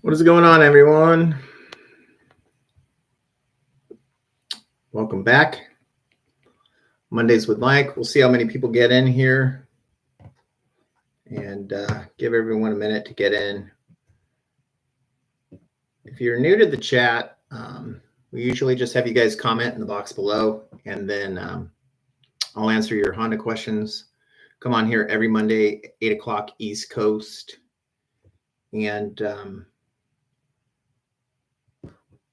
What is going on, everyone? Welcome back. Mondays with Mike. We'll see how many people get in here and give everyone a minute to get in. If you're new to the chat, we usually just have you guys comment in the box below, and then I'll answer your Honda questions. Come on here every Monday, 8 o'clock East Coast. And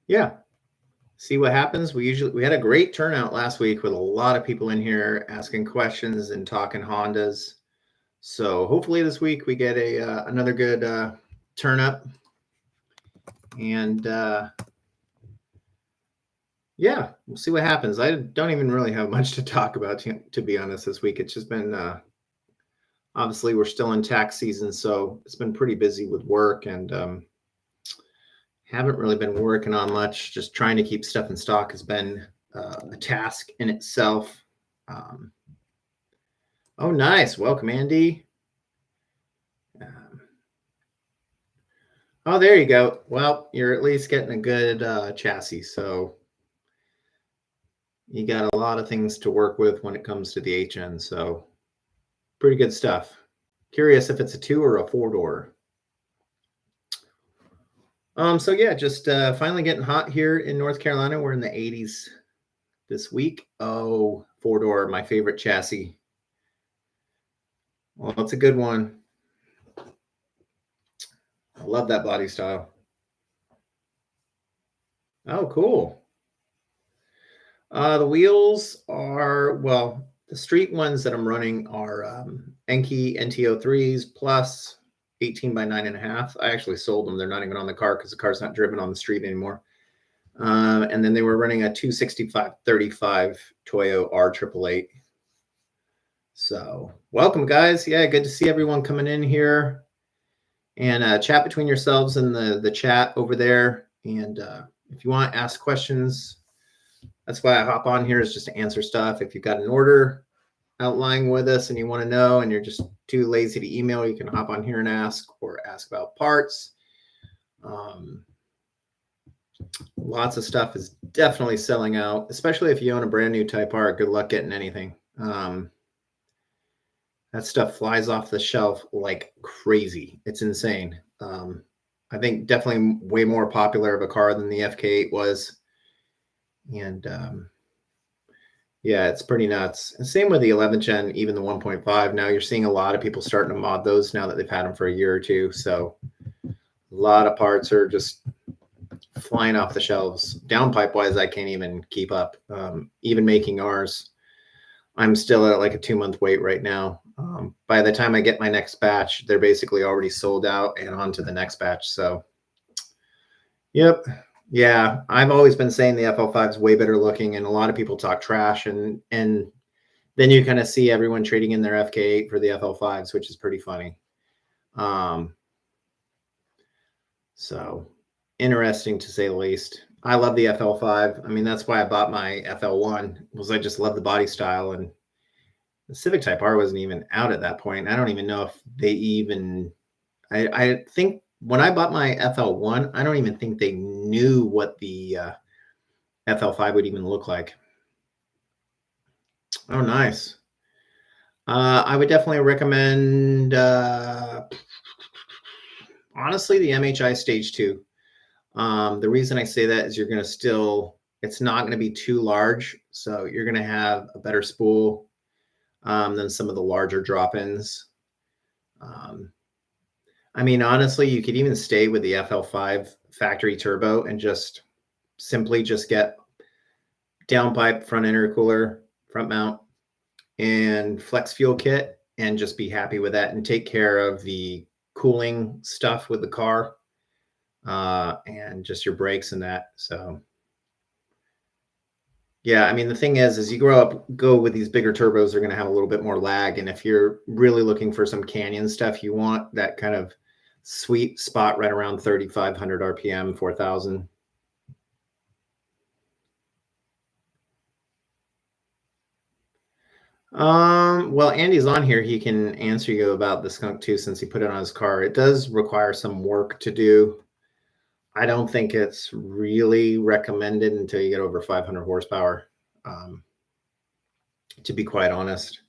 yeah, see what happens. We had a great turnout last week with a lot of people in here asking questions and talking Hondas. So hopefully this week we get another good turn up. And yeah, we'll see what happens. I don't even really have much to talk about, to be honest, this week. It's just been, obviously we're still in tax season, so it's been pretty busy with work, and haven't really been working on much. Just trying to keep stuff in stock has been a task in itself. Oh, nice. Welcome, Andy. Oh, there you go. Well, you're at least getting a good chassis, so you got a lot of things to work with when it comes to the HN, so pretty good stuff. Curious if it's a 2 or a 4-door. So yeah, just finally getting hot here in North Carolina. We're in the 80s this week. Oh, 4-door, my favorite chassis. Well, it's a good one. I love that body style. Oh, cool. The wheels are, well, the street ones that I'm running are Enkei NT03s plus 18 by 9.5. I actually sold them. They're not even on the car because the car's not driven on the street anymore. And then they were running a 265/35 Toyo R888. So welcome, guys. Yeah, good to see everyone coming in here. And chat between yourselves in the chat over there. And if you want to ask questions, that's why I hop on here, is just to answer stuff. If you've got an order outlying with us and you want to know and you're just too lazy to email, you can hop on here and ask, or ask about parts. Lots of stuff is definitely selling out, especially if you own a brand new Type R. Good luck getting anything. That stuff flies off the shelf like crazy. It's insane. I think definitely way more popular of a car than the FK8 was. And yeah, it's pretty nuts. And same with the 11th gen, even the 1.5. Now you're seeing a lot of people starting to mod those now that they've had them for a year or two. So a lot of parts are just flying off the shelves. Downpipe wise, I can't even keep up. Even making ours, I'm still at like a 2-month wait right now. By the time I get my next batch, they're basically already sold out and on to the next batch. So, yep. Yeah, I've always been saying the FL5 is way better looking, and a lot of people talk trash, and then you kind of see everyone trading in their FK8 for the FL5s, which is pretty funny. So interesting to say the least. I love the FL5. I mean, that's why I bought my FL1, was I just love the body style, and the Civic Type R wasn't even out at that point. I don't even know if they even, I think when I bought my FL1, I don't even think they knew what the FL5 would even look like. Oh, nice. I would definitely recommend, honestly, the MHI Stage 2. The reason I say that is you're going to still, it's not going to be too large. So you're going to have a better spool than some of the larger drop-ins. I mean, honestly, you could even stay with the FL5 factory turbo and just simply just get downpipe, front intercooler, front mount, and flex fuel kit, and just be happy with that and take care of the cooling stuff with the car and just your brakes and that. So yeah, I mean, the thing is you go with these bigger turbos, they're going to have a little bit more lag. And if you're really looking for some Canyon stuff, you want that kind of sweet spot right around 3,500 RPM, 4,000. Well, Andy's on here. He can answer you about the Skunk too, since he put it on his car. It does require some work to do. I don't think it's really recommended until you get over 500 horsepower, um, to be quite honest.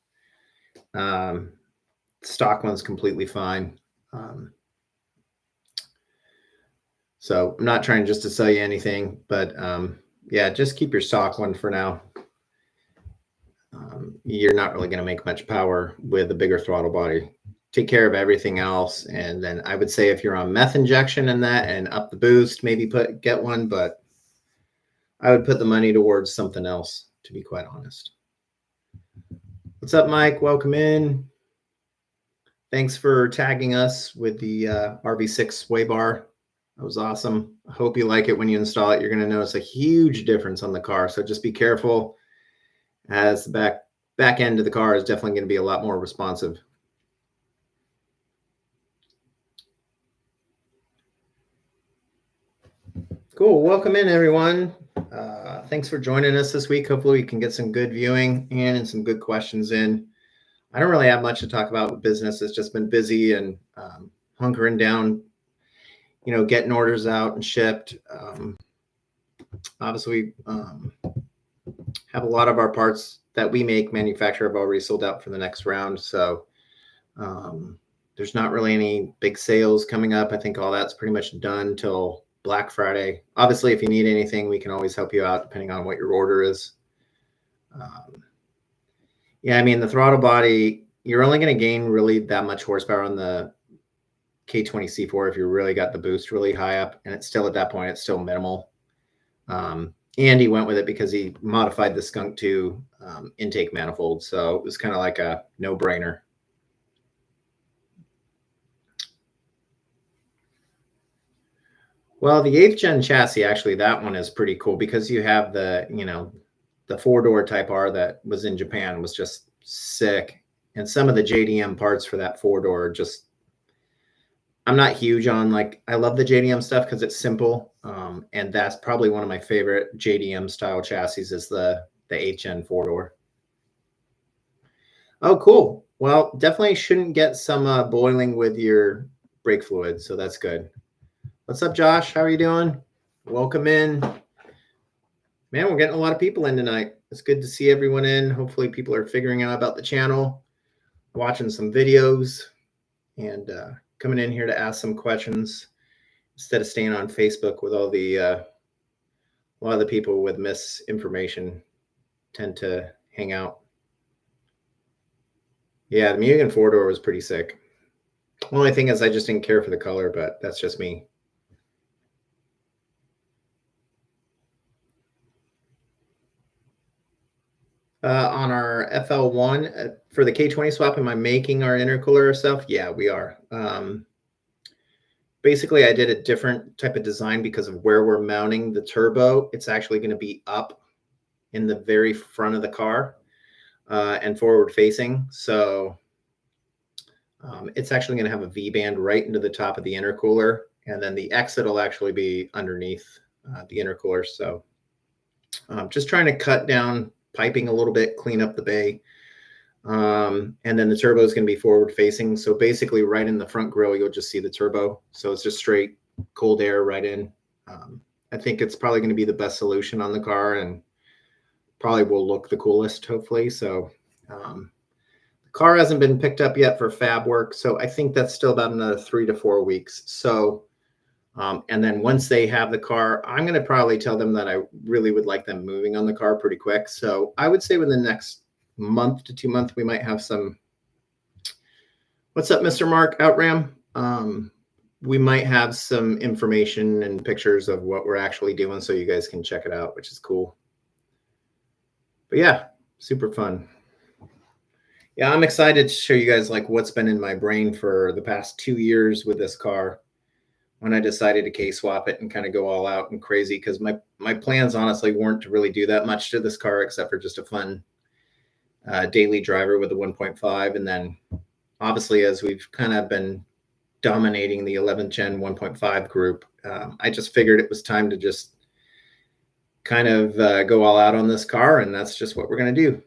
Um, Stock one's completely fine. So I'm not trying just to sell you anything, but yeah, just keep your stock one for now. You're not really going to make much power with a bigger throttle body. Take care of everything else, and then I would say if you're on meth injection and that, and up the boost, maybe get one. But I would put the money towards something else, to be quite honest. What's up, Mike? Welcome in. Thanks for tagging us with the RV6 sway bar. That was awesome. I hope you like it when you install it. You're going to notice a huge difference on the car. So just be careful, as the back end of the car is definitely going to be a lot more responsive. Cool. Welcome in, everyone. Thanks for joining us this week. Hopefully we can get some good viewing and some good questions in. I don't really have much to talk about with business. It's just been busy and hunkering down, getting orders out and shipped. Obviously, have a lot of our parts that we manufacture have already sold out for the next round. So there's not really any big sales coming up. I think all that's pretty much done till Black Friday. Obviously, if you need anything, we can always help you out depending on what your order is. Yeah, I mean, the throttle body, you're only going to gain really that much horsepower on the K20 C4 if you really got the boost really high up, and it's still at that point, it's still minimal. And he went with it because he modified the Skunk 2 intake manifold, so it was kind of like a no-brainer. Well, the 8th gen chassis, actually, that one is pretty cool because you have the, the 4-door Type R that was in Japan was just sick. And some of the JDM parts for that 4-door just, I'm not huge on, I love the JDM stuff because it's simple. And that's probably one of my favorite JDM style chassis is the 8th gen 4-door. Oh, cool. Well, definitely shouldn't get some boiling with your brake fluid. So that's good. What's up, Josh? How are you doing? Welcome in. Man, we're getting a lot of people in tonight. It's good to see everyone in. Hopefully people are figuring out about the channel, watching some videos, and coming in here to ask some questions instead of staying on Facebook with all the a lot of the people with misinformation tend to hang out. Yeah, the Mugen 4-door was pretty sick. Only thing is I just didn't care for the color, but that's just me. On our FL1 for the K20 swap, am I making our intercooler stuff? Yeah, we are. Basically, I did a different type of design because of where we're mounting the turbo. It's actually going to be up in the very front of the car and forward facing. So it's actually going to have a V-band right into the top of the intercooler. And then the exit will actually be underneath the intercooler. So just trying to cut down piping a little bit, clean up the bay. And then the turbo is going to be forward facing. So basically right in the front grille, you'll just see the turbo. So it's just straight cold air right in. I think it's probably going to be the best solution on the car and probably will look the coolest, hopefully. So the car hasn't been picked up yet for fab work. So I think that's still about another 3 to 4 weeks. So and then once they have the car, I'm going to probably tell them that I really would like them moving on the car pretty quick. So I would say within the next month to 2 months, we might have some. What's up, Mr. Mark Outram? We might have some information and pictures of what we're actually doing so you guys can check it out, which is cool. But yeah, super fun. Yeah, I'm excited to show you guys what's been in my brain for the past 2 years with this car. When I decided to K-swap it and kind of go all out and crazy, because my plans honestly weren't to really do that much to this car except for just a fun daily driver with the 1.5. And then obviously as we've kind of been dominating the 11th gen 1.5 group, I just figured it was time to just kind of go all out on this car, and that's just what we're going to do.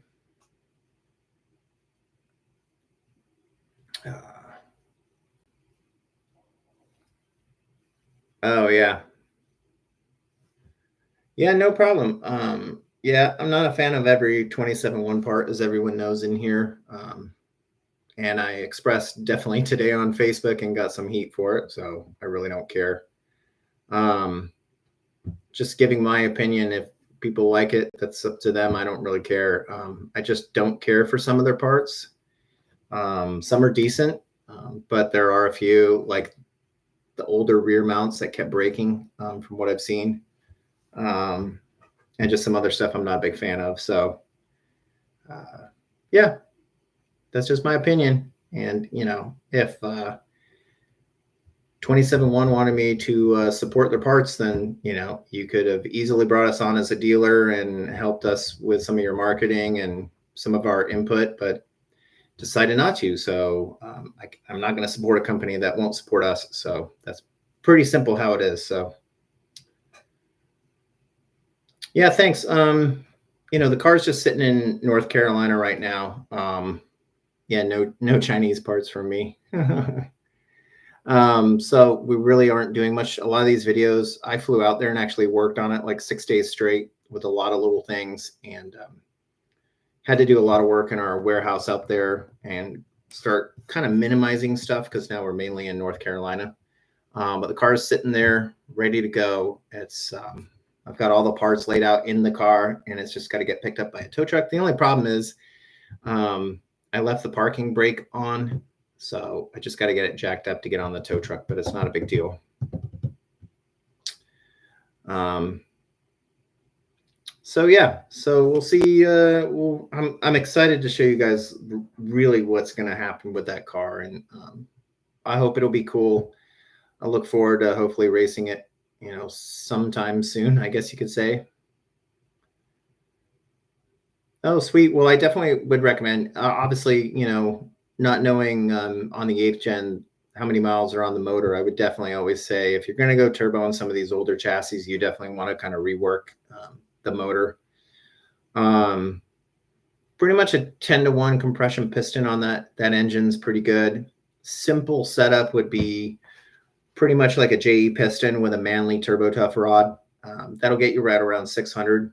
Oh yeah, Yeah, no problem. Yeah, I'm not a fan of every 27-1 part, as everyone knows in here. And I expressed definitely today on Facebook and got some heat for it, so I really don't care. Um, just giving my opinion. If people like it, that's up to them. I don't really care. I just don't care for some of their parts. Some are decent, but there are a few, like the older rear mounts, that kept breaking, from what I've seen. And just some other stuff I'm not a big fan of. So, yeah, that's just my opinion. And, if 27-1 wanted me to support their parts, then, you could have easily brought us on as a dealer and helped us with some of your marketing and some of our input, but decided not to. So I'm not going to support a company that won't support us. So that's pretty simple how it is. So yeah, thanks. The car's just sitting in North Carolina right now. Yeah, no Chinese parts from me. So we really aren't doing much. A lot of these videos, I flew out there and actually worked on it like 6 days straight with a lot of little things, and had to do a lot of work in our warehouse out there and start kind of minimizing stuff because now we're mainly in North Carolina. But the car is sitting there ready to go. I've got all the parts laid out in the car, and it's just got to get picked up by a tow truck. The only problem is I left the parking brake on, so I just got to get it jacked up to get on the tow truck, but it's not a big deal. So yeah, so we'll see. I'm excited to show you guys really what's going to happen with that car, and I hope it'll be cool. I look forward to hopefully racing it, sometime soon, I guess you could say. Oh, sweet. Well, I definitely would recommend. Obviously, not knowing on the 8th gen how many miles are on the motor, I would definitely always say if you're going to go turbo on some of these older chassis, you definitely want to kind of rework the motor. Pretty much a 10-to-1 compression piston on that engine's pretty good. Simple setup would be pretty much like a JE piston with a Manley Turbo Tough rod. That'll get you right around 600.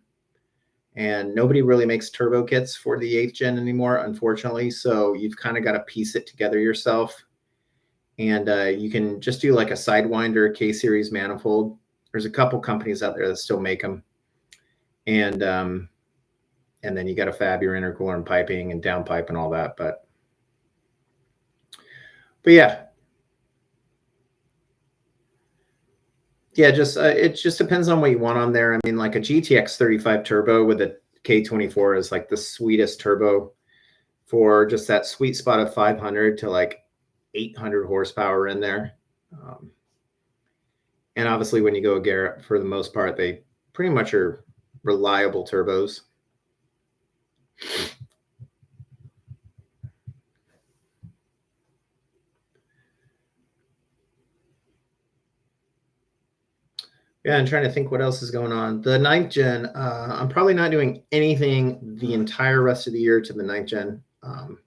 And nobody really makes turbo kits for the 8th gen anymore, unfortunately. So you've kind of got to piece it together yourself. And you can just do like a Sidewinder K-Series manifold. There's a couple companies out there that still make them. And then you got to fab your intercooler and piping and downpipe and all that. But yeah. Yeah, just it just depends on what you want on there. I mean, like a GTX 35 turbo with a K24 is like the sweetest turbo for just that sweet spot of 500 to like 800 horsepower in there. And obviously when you go Garrett, for the most part, they pretty much are reliable turbos. Yeah, I'm trying to think what else is going on. The 9th gen, I'm probably not doing anything the entire rest of the year to the 9th gen. The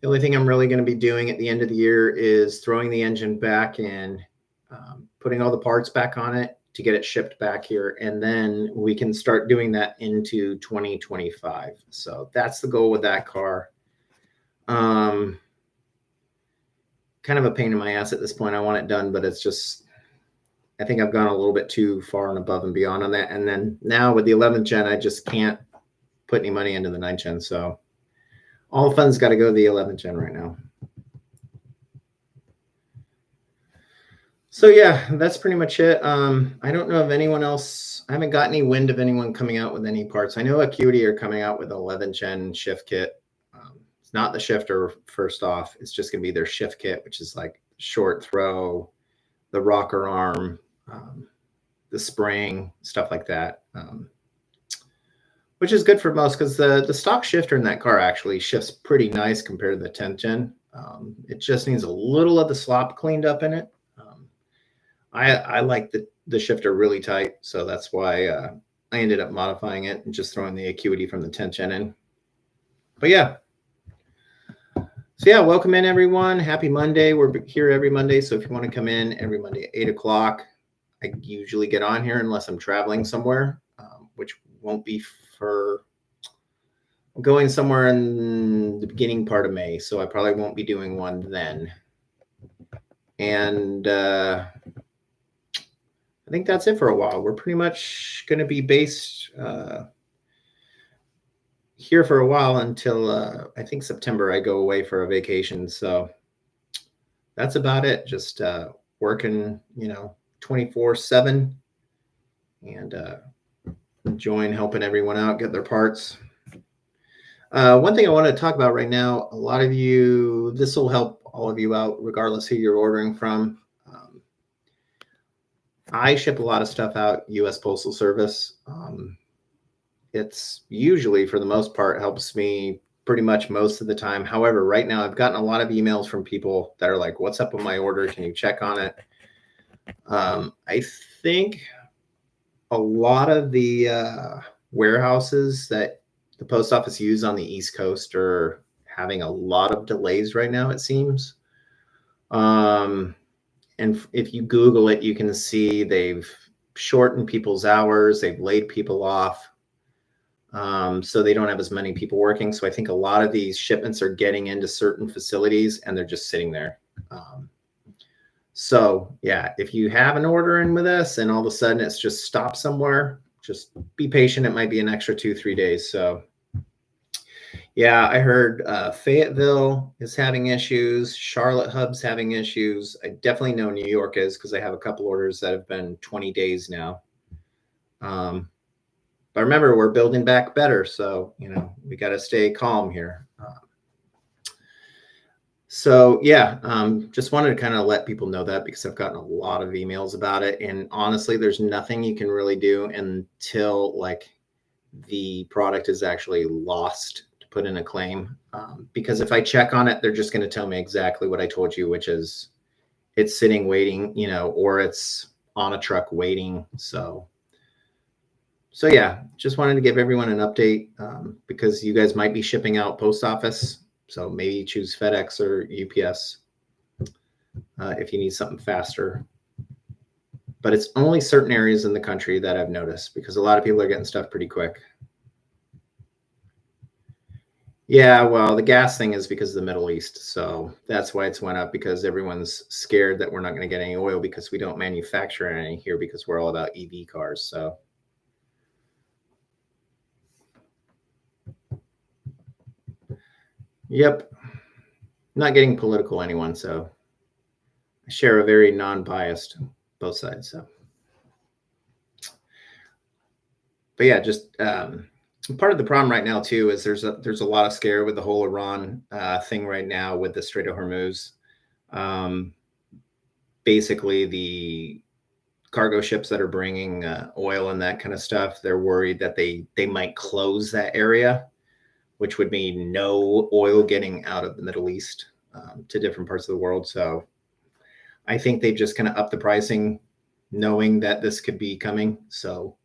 only thing I'm really going to be doing at the end of the year is throwing the engine back and putting all the parts back on it to get it shipped back here. And then we can start doing that into 2025. So that's the goal with that car. Kind of a pain in my ass at this point. I want it done, but it's just, I think I've gone a little bit too far and above and beyond on that. And then now with the 11th gen, I just can't put any money into the 9th gen. So all the fun's got to go to the 11th gen right now. So yeah, that's pretty much it. I don't know of anyone else. I haven't got any wind of anyone coming out with any parts. I know Acuity are coming out with an 11th gen shift kit. It's not the shifter, first off. It's just going to be their shift kit, which is like short throw, the rocker arm, the spring, stuff like that, which is good for most because the stock shifter in that car actually shifts pretty nice compared to the 10th gen. It just needs a little of the slop cleaned up in it. I like the shifter really tight, so that's why I ended up modifying it and just throwing the Acuity from the 10th gen in. But yeah. So yeah, welcome in everyone. Happy Monday. We're here every Monday. So if you want to come in every Monday at 8 o'clock, I usually get on here unless I'm traveling somewhere, which won't be for going somewhere in the beginning part of May. So I probably won't be doing one then. And I think that's it for a while. We're pretty much going to be based here for a while until I think September. I go away for a vacation. So that's about it. Just working, 24/7 and enjoying helping everyone out get their parts. One thing I want to talk about right now, a lot of you, this will help all of you out regardless who you're ordering from. I ship a lot of stuff out US Postal Service. It's usually, for the most part, helps me pretty much most of the time. However, right now I've gotten a lot of emails from people that are like, what's up with my order? Can you check on it? I think a lot of the warehouses that the post office use on the East Coast are having a lot of delays right now, it seems. And if you Google it, you can see they've shortened people's hours, they've laid people off. So they don't have as many people working. So I think a lot of these shipments are getting into certain facilities and they're just sitting there. So yeah, if you have an order in with us and all of a sudden it's just stopped somewhere, just be patient. It might be an extra 2-3 days. So yeah, I heard Fayetteville is having issues. Charlotte Hub's having issues. I definitely know New York is because I have a couple orders that have been 20 days now. But remember, we're building back better. So, we got to stay calm here. So yeah, just wanted to kind of let people know that because I've gotten a lot of emails about it. And honestly, there's nothing you can really do until the product is actually lost to put in a claim. Because if I check on it, they're just going to tell me exactly what I told you, which is it's sitting waiting, or it's on a truck waiting. So yeah, just wanted to give everyone an update because you guys might be shipping out post office. So maybe choose FedEx or UPS if you need something faster. But it's only certain areas in the country that I've noticed because a lot of people are getting stuff pretty quick. Yeah, well, the gas thing is because of the Middle East. So that's why it's went up, because everyone's scared that we're not going to get any oil because we don't manufacture any here because we're all about EV cars. So. Yep. Not getting political anyone, so I share a very non-biased both sides. So, but yeah, just part of the problem right now too is there's a lot of scare with the whole Iran thing right now with the Strait of Hormuz. Basically, the cargo ships that are bringing oil and that kind of stuff, they're worried that they might close that area, which would mean no oil getting out of the Middle East to different parts of the world. So I think they've just kind of upped the pricing, knowing that this could be coming. So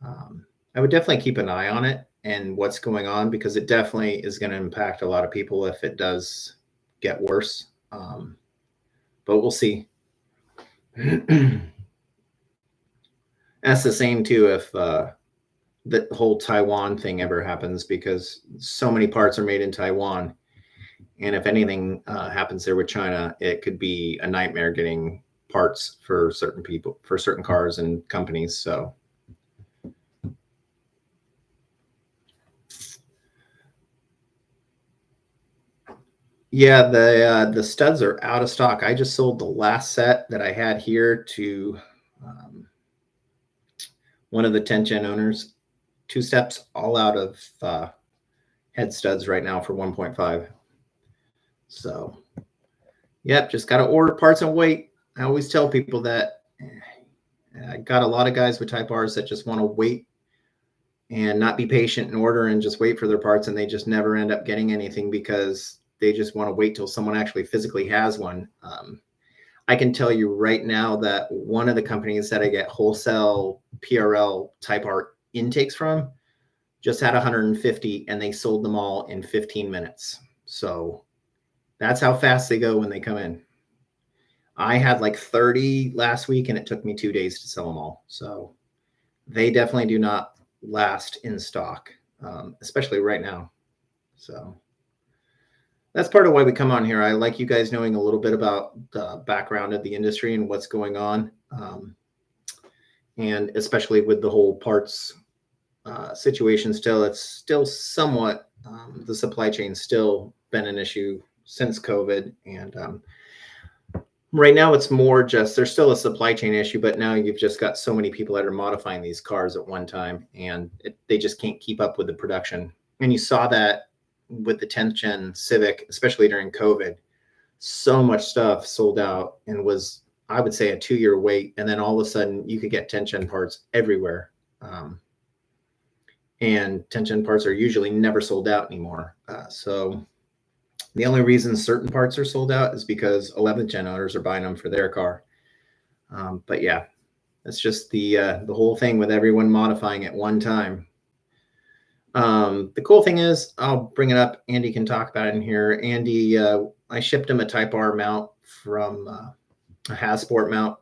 I would definitely keep an eye on it and what's going on, because it definitely is going to impact a lot of people if it does get worse. But we'll see. That's the same too if the whole Taiwan thing ever happens, because so many parts are made in Taiwan. And if anything happens there with China, it could be a nightmare getting parts for certain people, for certain cars and companies. So yeah, the studs are out of stock. I just sold the last set that I had here to one of the 10-gen owners. 2 steps, all out of head studs right now for 1.5. So, yep, just got to order parts and wait. I always tell people that. I got a lot of guys with Type Rs that just want to wait and not be patient and order and just wait for their parts, and they just never end up getting anything because they just want to wait till someone actually physically has one. I can tell you right now that one of the companies that I get wholesale PRL Type R intakes from just had 150 and they sold them all in 15 minutes. So that's how fast they go when they come in. I had like 30 last week and it took me 2 days to sell them all. So they definitely do not last in stock, especially right now. So that's part of why we come on here. I like you guys knowing a little bit about the background of the industry and what's going on. And especially with the whole parts situation still, it's still somewhat, the supply chain's still been an issue since COVID. And right now it's more just, there's still a supply chain issue, but now you've just got so many people that are modifying these cars at one time and they just can't keep up with the production. And you saw that with the 10th gen Civic, especially during COVID, so much stuff sold out and was, I would say, a 2-year wait. And then all of a sudden you could get 10th gen parts everywhere. And 10th gen parts are usually never sold out anymore. So the only reason certain parts are sold out is because 11th gen owners are buying them for their car. But yeah, that's just the whole thing with everyone modifying at one time. The cool thing is, I'll bring it up. Andy can talk about it in here. Andy, I shipped him a Type R mount from a Hasport mount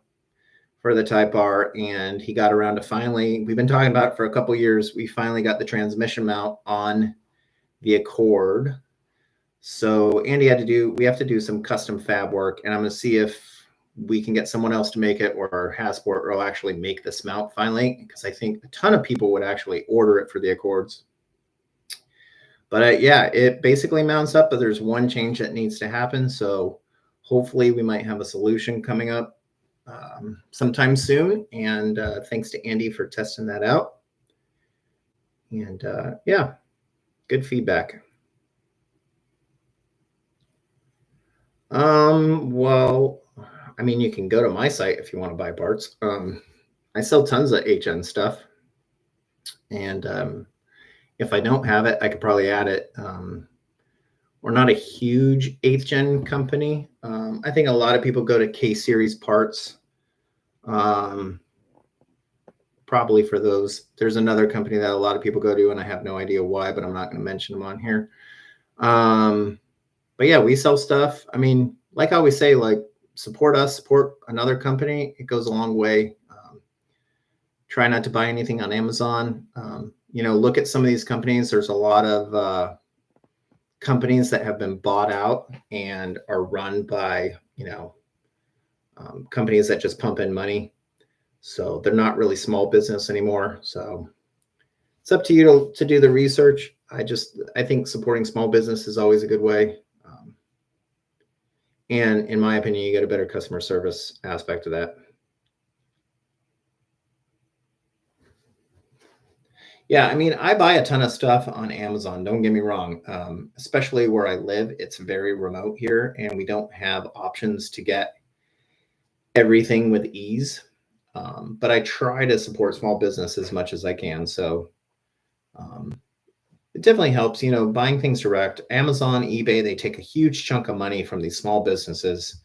for the Type R, and he got around to finally, we've been talking about it for a couple years, we finally got the transmission mount on the Accord. So Andy we have to do some custom fab work, and I'm going to see if we can get someone else to make it, or Hasport will actually make this mount finally, because I think a ton of people would actually order it for the Accords. But yeah, it basically mounts up, but there's one change that needs to happen. So hopefully we might have a solution coming up sometime soon. And thanks to Andy for testing that out. And yeah, good feedback. Well, I mean, you can go to my site if you want to buy parts. I sell tons of HN stuff. And if I don't have it, I could probably add it. We're not a huge 8th gen company. I think a lot of people go to K series parts. Probably for those. There's another company that a lot of people go to, and I have no idea why, but I'm not going to mention them on here. But yeah, we sell stuff. I mean, like I always say, like, support us, support another company. It goes a long way. Try not to buy anything on Amazon. Look at some of these companies. There's a lot of companies that have been bought out and are run by, companies that just pump in money. So they're not really small business anymore. So it's up to you to do the research. I think supporting small business is always a good way. And in my opinion, you get a better customer service aspect of that. Yeah, I mean, I buy a ton of stuff on Amazon. Don't get me wrong. Especially where I live, it's very remote here, and we don't have options to get everything with ease. But I try to support small business as much as I can. So it definitely helps, buying things direct. Amazon, eBay, they take a huge chunk of money from these small businesses.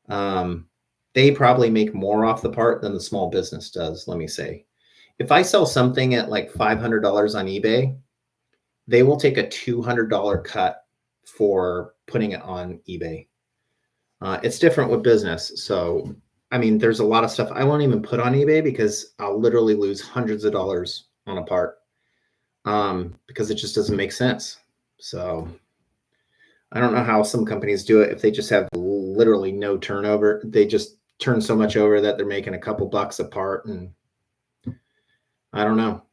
They probably make more off the part than the small business does, let me say. If I sell something at like $500 on eBay, they will take a $200 cut for putting it on eBay. It's different with business. So, I mean, there's a lot of stuff I won't even put on eBay because I'll literally lose hundreds of dollars on a part because it just doesn't make sense. So I don't know how some companies do it. If they just have literally no turnover, they just turn so much over that they're making a couple bucks a part, and I don't know.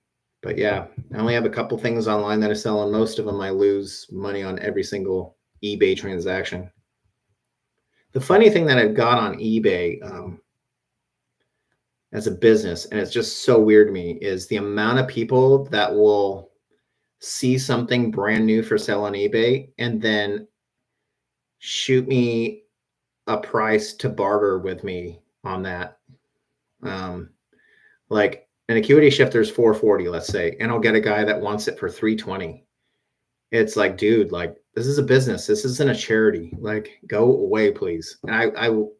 But yeah, I only have a couple things online that I sell, and most of them I lose money on every single eBay transaction. The funny thing that I've got on eBay as a business, and it's just so weird to me, is the amount of people that will see something brand new for sale on eBay and then shoot me a price to barter with me on that. Like an Acuity shifter is $440, let's say, and I'll get a guy that wants it for $320. It's like, dude, like, this is a business. This isn't a charity. Like, go away, please. And I will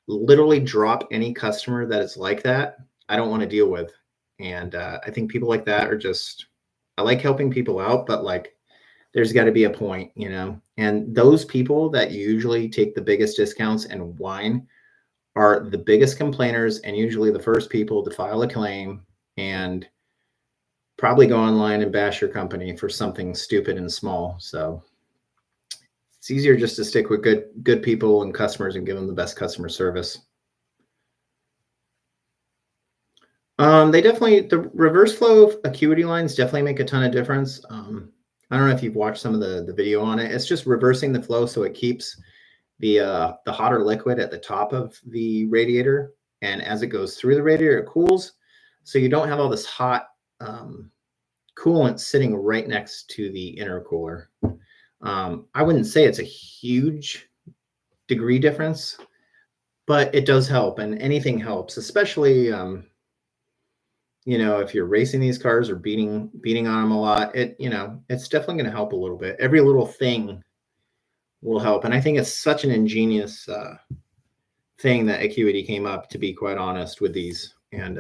literally drop any customer that is like that. I don't want to deal with. And I think people like that are just, I like helping people out, but like, there's got to be a point, and those people that usually take the biggest discounts and whine are the biggest complainers and usually the first people to file a claim and probably go online and bash your company for something stupid and small. So it's easier just to stick with good people and customers and give them the best customer service. They definitely, the reverse flow Acuity lines definitely make a ton of difference. I don't know if you've watched some of the video on it. It's just reversing the flow so it keeps the hotter liquid at the top of the radiator, and as it goes through the radiator, it cools, so you don't have all this hot coolant sitting right next to the intercooler. I wouldn't say it's a huge degree difference, but it does help, and anything helps, especially if you're racing these cars or beating on them a lot. It's definitely going to help a little bit. Every little thing will help, and I think it's such an ingenious thing that Acuity came up, to be quite honest, with these. And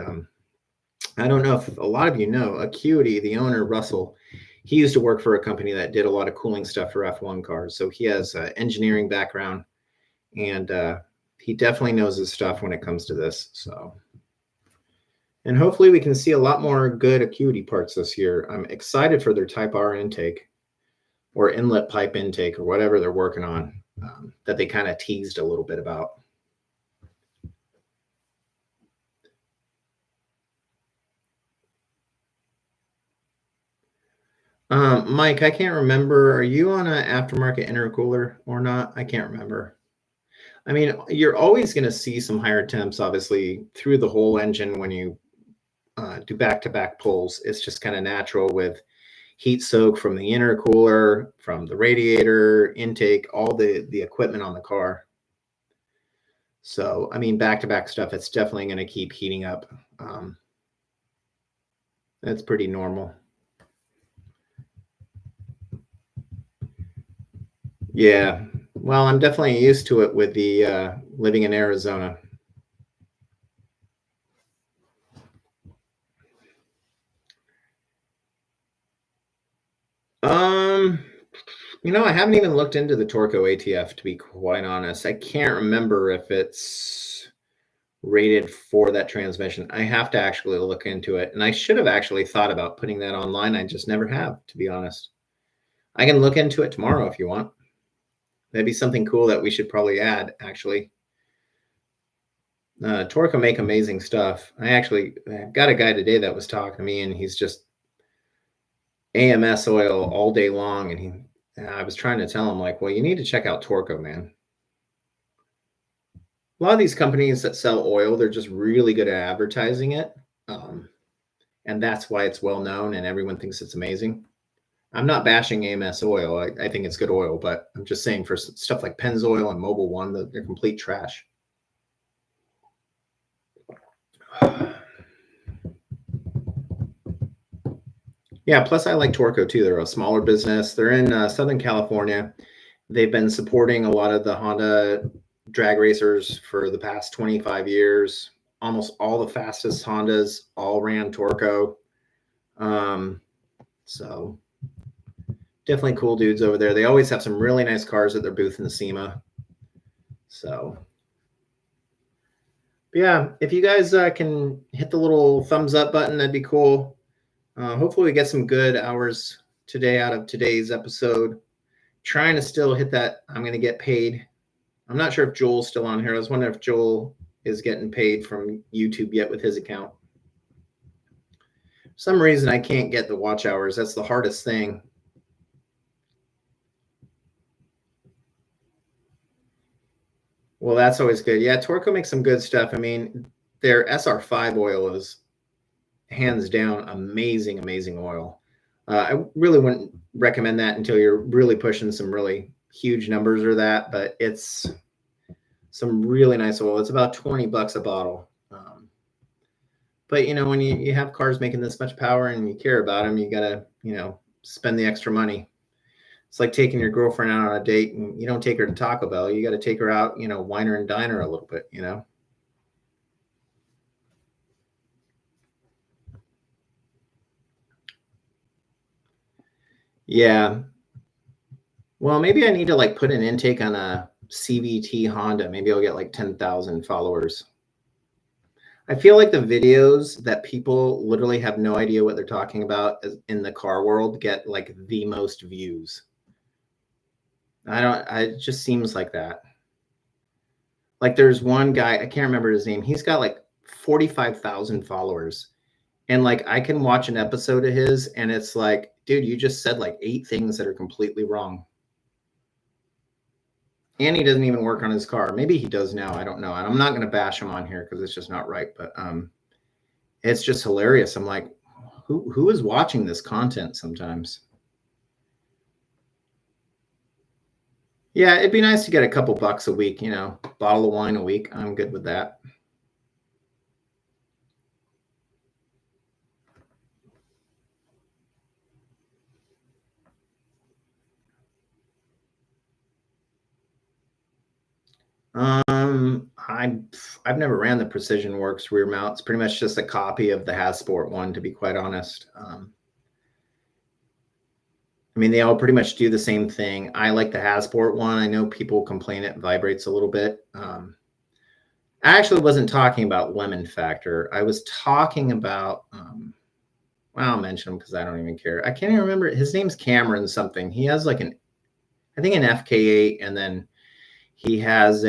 I don't know if a lot of you know Acuity, the owner Russell. He used to work for a company that did a lot of cooling stuff for F1 cars, so he has an engineering background, and he definitely knows his stuff when it comes to this. So, and hopefully we can see a lot more good Acuity parts this year. I'm excited for their Type R intake, or inlet pipe intake, or whatever they're working on, that they kind of teased a little bit about. Mike, I can't remember. Are you on an aftermarket intercooler or not? I can't remember. I mean, you're always going to see some higher temps, obviously, through the whole engine when you do back-to-back pulls. It's just kind of natural with heat soak from the intercooler, from the radiator, intake, all the equipment on the car. So, I mean, back-to-back stuff, it's definitely going to keep heating up. That's pretty normal. Yeah. Well, I'm definitely used to it with the living in Arizona. I haven't even looked into the Torco ATF, to be quite honest. I can't remember if it's rated for that transmission. I have to actually look into it. And I should have actually thought about putting that online. I just never have, to be honest. I can look into it tomorrow if you want. That'd be something cool that we should probably add, actually. Torco make amazing stuff. I got a guy today that was talking to me, and he's just AMS oil all day long. And I was trying to tell him, like, well, you need to check out Torco, man. A lot of these companies that sell oil, they're just really good at advertising it. And that's why it's well known and everyone thinks it's amazing. I'm not bashing AMS oil. I think it's good oil, but I'm just saying for stuff like Pennzoil and Mobil 1, they're complete trash. Yeah, plus I like Torco too. They're a smaller business. They're in Southern California. They've been supporting a lot of the Honda drag racers for the past 25 years. Almost all the fastest Hondas all ran Torco. So definitely cool dudes over there. They always have some really nice cars at their booth in SEMA. So yeah, if you guys can hit the little thumbs up button, that'd be cool. Hopefully we get some good hours today out of today's episode. Trying to still hit that I'm going to get paid. I'm not sure if Joel's still on here. I was wondering if Joel is getting paid from YouTube yet with his account. For some reason I can't get the watch hours. That's the hardest thing. Well, that's always good. Yeah, Torco makes some good stuff. I mean, their SR5 oil is hands down amazing, amazing oil. I really wouldn't recommend that until you're really pushing some really huge numbers or that, but it's some really nice oil. It's about $20 a bottle. But when you have cars making this much power and you care about them, you gotta spend the extra money. It's like taking your girlfriend out on a date, and you don't take her to Taco Bell. You got to take her out, wine her and dine her a little bit. Yeah. Well, maybe I need to put an intake on a CVT Honda. Maybe I'll get like 10,000 followers. I feel like the videos that people literally have no idea what they're talking about in the car world get like the most views. It just seems like that. Like there's one guy, I can't remember his name. He's got like 45,000 followers. And like I can watch an episode of his and it's like, dude, you just said like 8 things that are completely wrong. And he doesn't even work on his car. Maybe he does now. I don't know. And I'm not going to bash him on here because it's just not right. But it's just hilarious. I'm like, who is watching this content sometimes? Yeah, it'd be nice to get a couple bucks a week, bottle of wine a week. I'm good with that. I've never ran the Precision Works rear mount. It's pretty much just a copy of the Hasport one, to be quite honest. I mean, they all pretty much do the same thing. I like the Hasport one. I know people complain it vibrates a little bit. I actually wasn't talking about Lemon Factor. I was talking about, well, I'll mention him because I don't even care. I can't even remember. His name's Cameron something. He has like I think an FK8, and then he has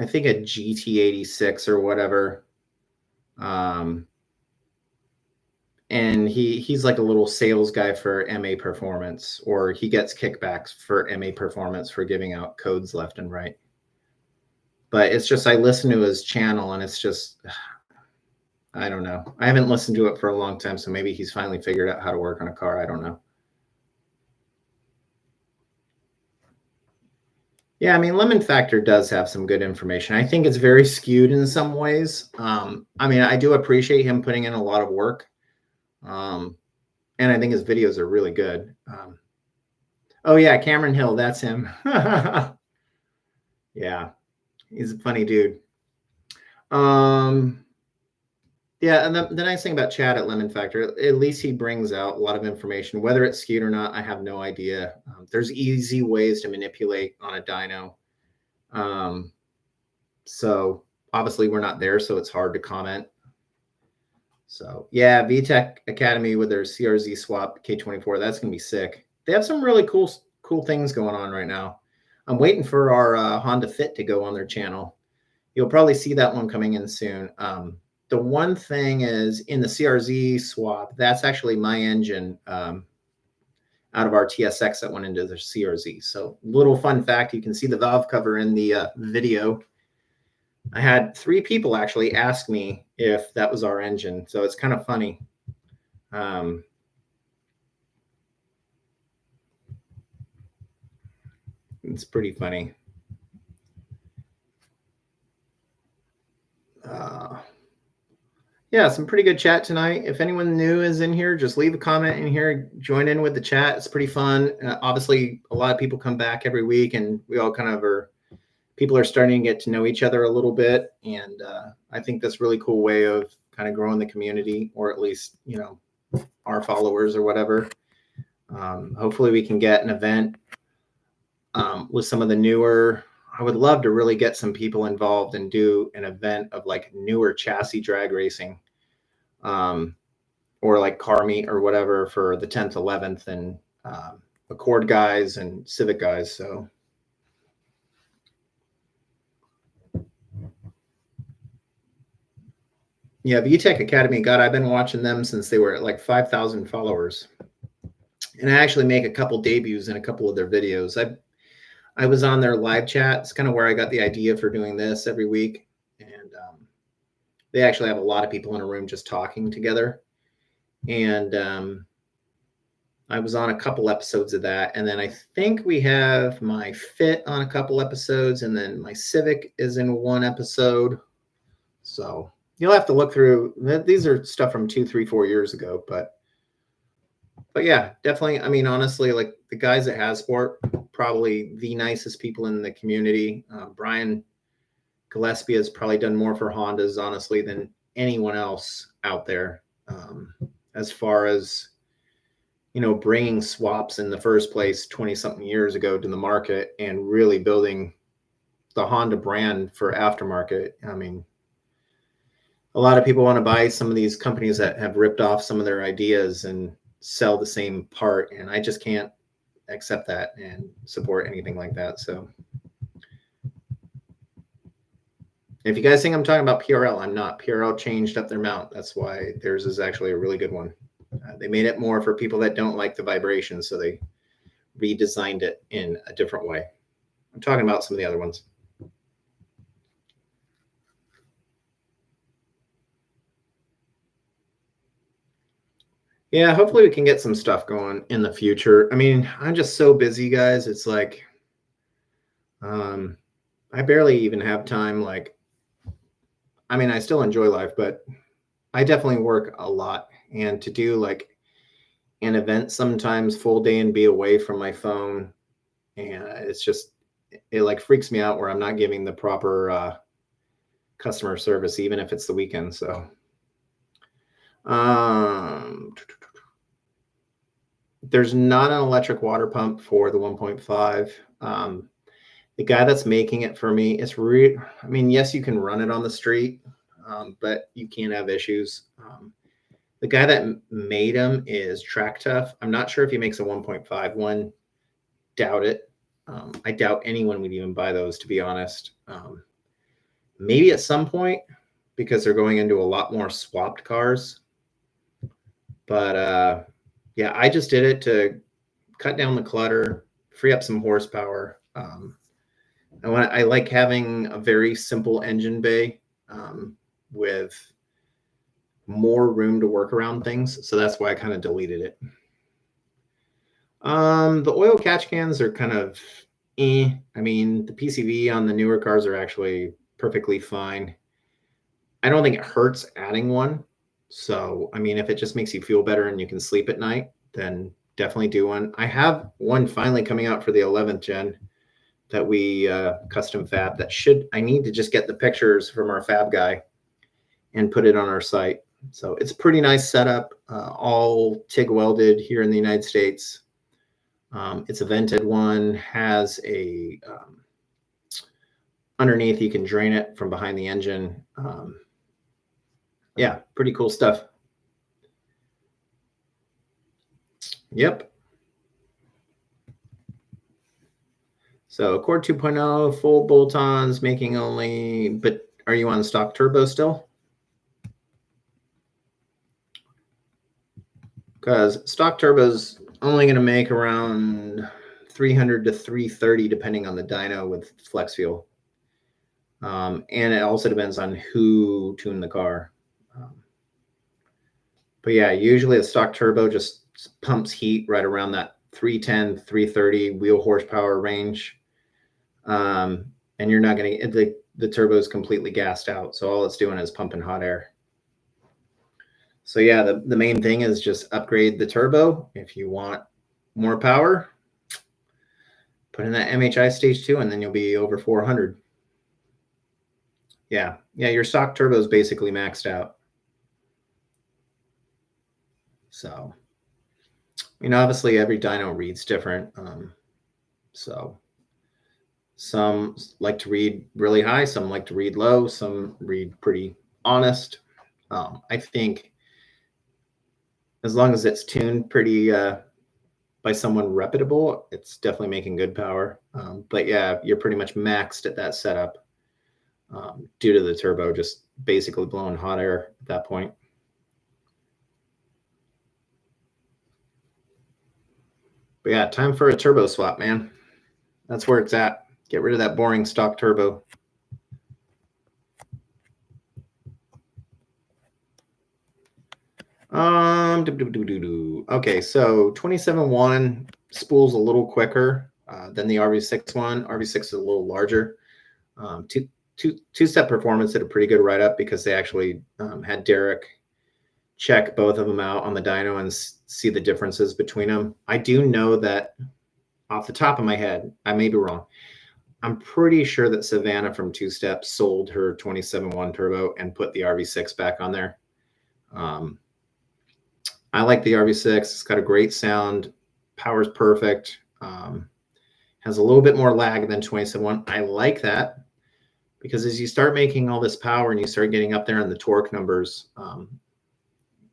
I think a GT86 or whatever. And he's like a little sales guy for MA Performance, or he gets kickbacks for MA Performance for giving out codes left and right. But it's just, I listen to his channel and it's just, I don't know. I haven't listened to it for a long time, so maybe he's finally figured out how to work on a car. I don't know. Yeah, I mean, Lemon Factor does have some good information. I think it's very skewed in some ways. I mean, I do appreciate him putting in a lot of work. And I think his videos are really good. Oh yeah, Cameron Hill, that's him. Yeah, he's a funny dude. Yeah, and the nice thing about Chad at Lemon Factor, at least he brings out a lot of information. Whether it's skewed or not, I have no idea. There's easy ways to manipulate on a dyno. So obviously we're not there, so it's hard to comment. So yeah, VTech Academy with their CRZ swap K24, that's gonna be sick. They have some really cool things going on right now. I'm waiting for our Honda Fit to go on their channel. You'll probably see that one coming in soon. The one thing is in the CRZ swap, that's actually my engine out of our TSX that went into the CRZ. So little fun fact, you can see the valve cover in the video. I had 3 people actually ask me if that was our engine. So it's kind of funny. It's pretty funny. Yeah, some pretty good chat tonight. If anyone new is in here, just leave a comment in here. Join in with the chat. It's pretty fun. Obviously, a lot of people come back every week, and we all kind of people are starting to get to know each other a little bit. And I think that's a really cool way of kind of growing the community, or at least, our followers or whatever. Hopefully we can get an event with some of the newer. I would love to really get some people involved and do an event of like newer chassis drag racing, or like car meet or whatever for the 10th, 11th, and Accord guys and Civic guys. So yeah, VTech Academy, God, I've been watching them since they were at like 5,000 followers. And I actually make a couple debuts in a couple of their videos. I was on their live chat. It's kind of where I got the idea for doing this every week. And they actually have a lot of people in a room just talking together. And I was on a couple episodes of that. And then I think we have my Fit on a couple episodes. And then my Civic is in one episode. So you'll have to look through. These are stuff from 2, 3, 4 years ago. But yeah, definitely. I mean, honestly, like the guys at Hasport, probably the nicest people in the community. Brian Gillespie has probably done more for Hondas, honestly, than anyone else out there. As far as, bringing swaps in the first place 20 something years ago to the market and really building the Honda brand for aftermarket. I mean, a lot of people want to buy some of these companies that have ripped off some of their ideas and sell the same part. And I just can't accept that and support anything like that. So if you guys think I'm talking about PRL, I'm not. PRL changed up their mount. That's why theirs is actually a really good one. They made it more for people that don't like the vibration, so they redesigned it in a different way. I'm talking about some of the other ones. Yeah, hopefully we can get some stuff going in the future. I mean, I'm just so busy, guys. It's like, I barely even have time. Like, I mean, I still enjoy life, but I definitely work a lot. And to do like an event sometimes full day and be away from my phone, and it's just, it like freaks me out where I'm not giving the proper customer service, even if it's the weekend. So, there's not an electric water pump for the 1.5. The guy that's making it for me, I mean, yes, you can run it on the street, but you can have issues. The guy that made them is Track Tough. I'm not sure if he makes a 1.5 one. Doubt it. I doubt anyone would even buy those, to be honest. Maybe at some point, because they're going into a lot more swapped cars. But yeah, I just did it to cut down the clutter, free up some horsepower. I like having a very simple engine bay with more room to work around things. So that's why I kind of deleted it. The oil catch cans are kind of I mean, the PCV on the newer cars are actually perfectly fine. I don't think it hurts adding one. So, I mean, if it just makes you feel better and you can sleep at night, then definitely do one. I have one finally coming out for the 11th gen that we custom fab that I need to just get the pictures from our fab guy and put it on our site. So it's a pretty nice setup, all TIG welded here in the United States. It's a vented one, has a underneath you can drain it from behind the engine. Yeah, pretty cool stuff. Yep. So Accord 2.0, full bolt-ons, making only, but are you on stock turbo still? Because stock turbo's only going to make around 300 to 330, depending on the dyno with flex fuel. And it also depends on who tuned the car. But yeah, usually a stock turbo just pumps heat right around that 310, 330 wheel horsepower range. And you're not going to, the turbo is completely gassed out. So all it's doing is pumping hot air. So yeah, the main thing is just upgrade the turbo. If you want more power, put in that MHI stage 2 and then you'll be over 400. Yeah, your stock turbo is basically maxed out. So, obviously every dyno reads different. So some like to read really high, some like to read low, some read pretty honest. I think as long as it's tuned pretty by someone reputable, it's definitely making good power. But yeah, you're pretty much maxed at that setup due to the turbo just basically blowing hot air at that point. But yeah, time for a turbo swap, man. That's where it's at. Get rid of that boring stock turbo. Okay, so 27.1 spools a little quicker than the RV6 one. RV6 is a little larger. Two-step performance did a pretty good write-up because they actually had Derek check both of them out on the dyno and see the differences between them. I do know that off the top of my head, I may be wrong. I'm pretty sure that Savannah from Two Step sold her 27.1 turbo and put the RV6 back on there. I like the RV6. It's got a great sound. Power's perfect. Has a little bit more lag than 271. I like that because as you start making all this power and you start getting up there in the torque numbers,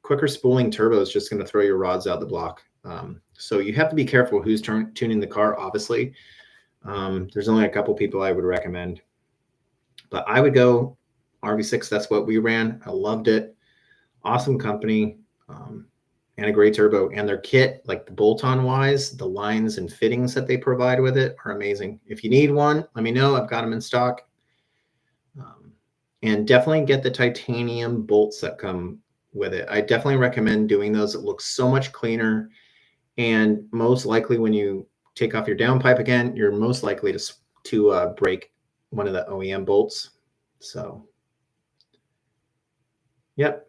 quicker spooling turbo is just going to throw your rods out the block. So you have to be careful who's tuning the car, obviously. There's only a couple people I would recommend. But I would go RV6. That's what we ran. I loved it. Awesome company, and a great turbo. And their kit, like the bolt-on wise, the lines and fittings that they provide with it are amazing. If you need one, let me know. I've got them in stock. And definitely get the titanium bolts that come with it. I definitely recommend doing those. It looks so much cleaner. And most likely when you take off your downpipe again, you're most likely to break one of the OEM bolts. So, yep.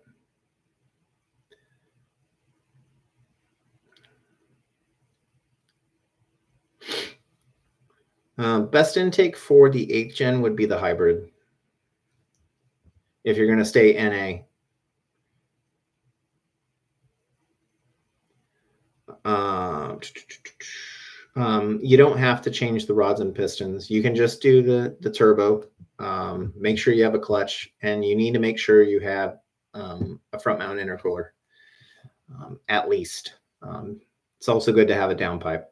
Best intake for the 8th gen would be the hybrid. If you're going to stay NA. You don't have to change the rods and pistons. You can just do the turbo. Make sure you have a clutch, and you need to make sure you have a front mount intercooler, at least. It's also good to have a downpipe.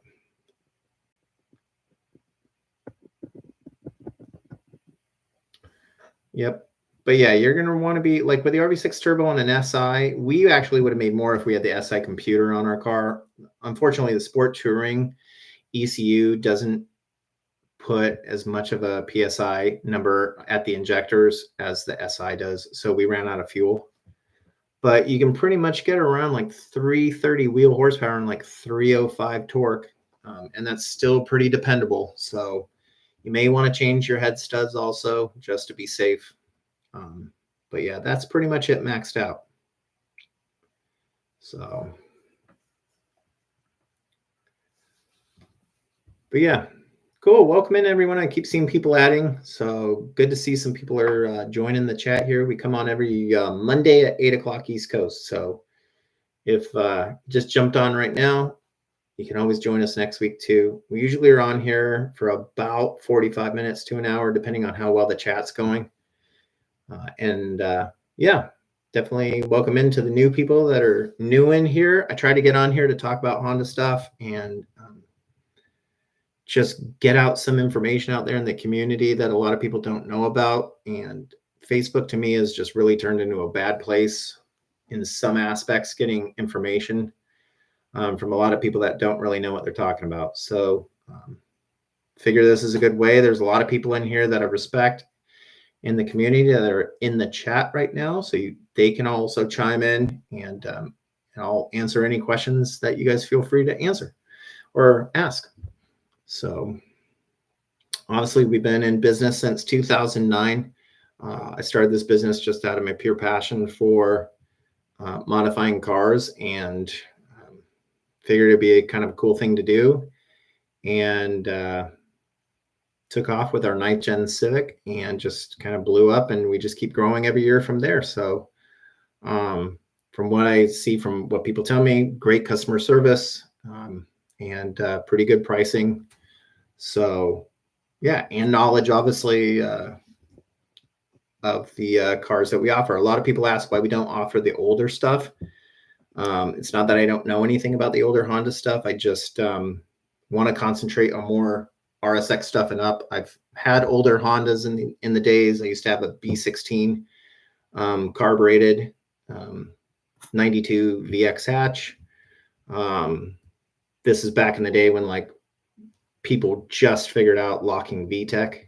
Yep. But yeah, you're going to want to be like with the RV6 turbo on an SI. We actually would have made more if we had the SI computer on our car. Unfortunately, the Sport Touring ECU doesn't put as much of a PSI number at the injectors as the SI does. So we ran out of fuel. But you can pretty much get around like 330 wheel horsepower and like 305 torque. And that's still pretty dependable. So you may want to change your head studs also just to be safe. But yeah, that's pretty much it maxed out. So, but yeah, cool. Welcome in, everyone. I keep seeing people adding. So good to see some people are joining the chat here. We come on every Monday at 8 o'clock East Coast. So if just jumped on right now, you can always join us next week too. We usually are on here for about 45 minutes to an hour, depending on how well the chat's going. Yeah, definitely welcome into the new people that are new in here. I try to get on here to talk about Honda stuff and just get out some information out there in the community that a lot of people don't know about. And Facebook to me has just really turned into a bad place in some aspects, getting information from a lot of people that don't really know what they're talking about. So figure this is a good way. There's a lot of people in here that I respect in the community that are in the chat right now. So they can also chime in and I'll answer any questions that you guys feel free to answer or ask. So honestly, we've been in business since 2009. I started this business just out of my pure passion for modifying cars and figured it'd be a kind of a cool thing to do. And took off with our 9th gen Civic and just kind of blew up, and we just keep growing every year from there. So from what I see, from what people tell me, great customer service and pretty good pricing. So yeah, and knowledge obviously of the cars that we offer. A lot of people ask why we don't offer the older stuff. It's not that I don't know anything about the older Honda stuff. I just want to concentrate on more RSX stuff and up. I've had older Hondas in the days. I used to have a B16 carbureted 92 VX hatch. This is back in the day when like people just figured out locking VTEC.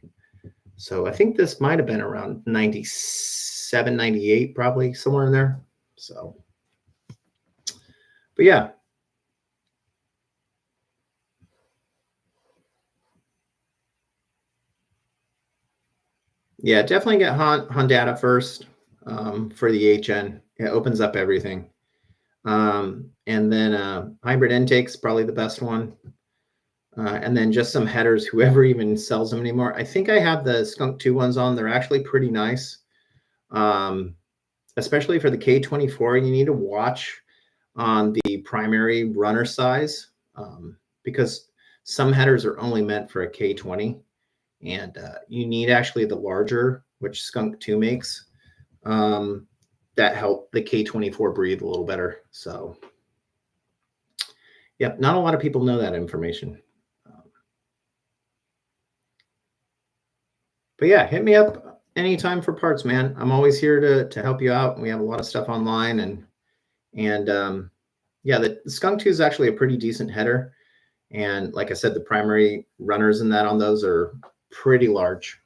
So I think this might have been around 97, 98, probably somewhere in there. So, but yeah. Yeah, definitely get Honda first for the HN. It opens up everything. And then hybrid intake's probably the best one. And then just some headers, whoever even sells them anymore. I think I have the Skunk 2 ones on. They're actually pretty nice, especially for the K24. You need to watch on the primary runner size, because some headers are only meant for a K20, and you need actually the larger, which Skunk 2 makes, that help the K24 breathe a little better. So, yep, not a lot of people know that information. But yeah, hit me up anytime for parts, man. I'm always here to help you out. We have a lot of stuff online, and yeah, the Skunk 2 is actually a pretty decent header. And like I said, the primary runners in that on those are pretty large.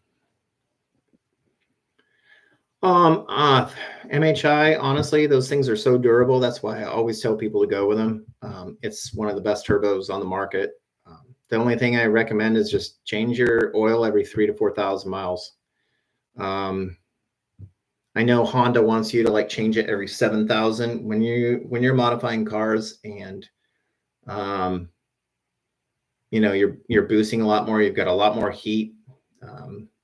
MHI, honestly, those things are so durable. That's why I always tell people to go with them. It's one of the best turbos on the market. The only thing I recommend is just change your oil every 3,000 to 4,000 miles. I know Honda wants you to like change it every 7,000 when you're modifying cars, and you're boosting a lot more. You've got a lot more heat.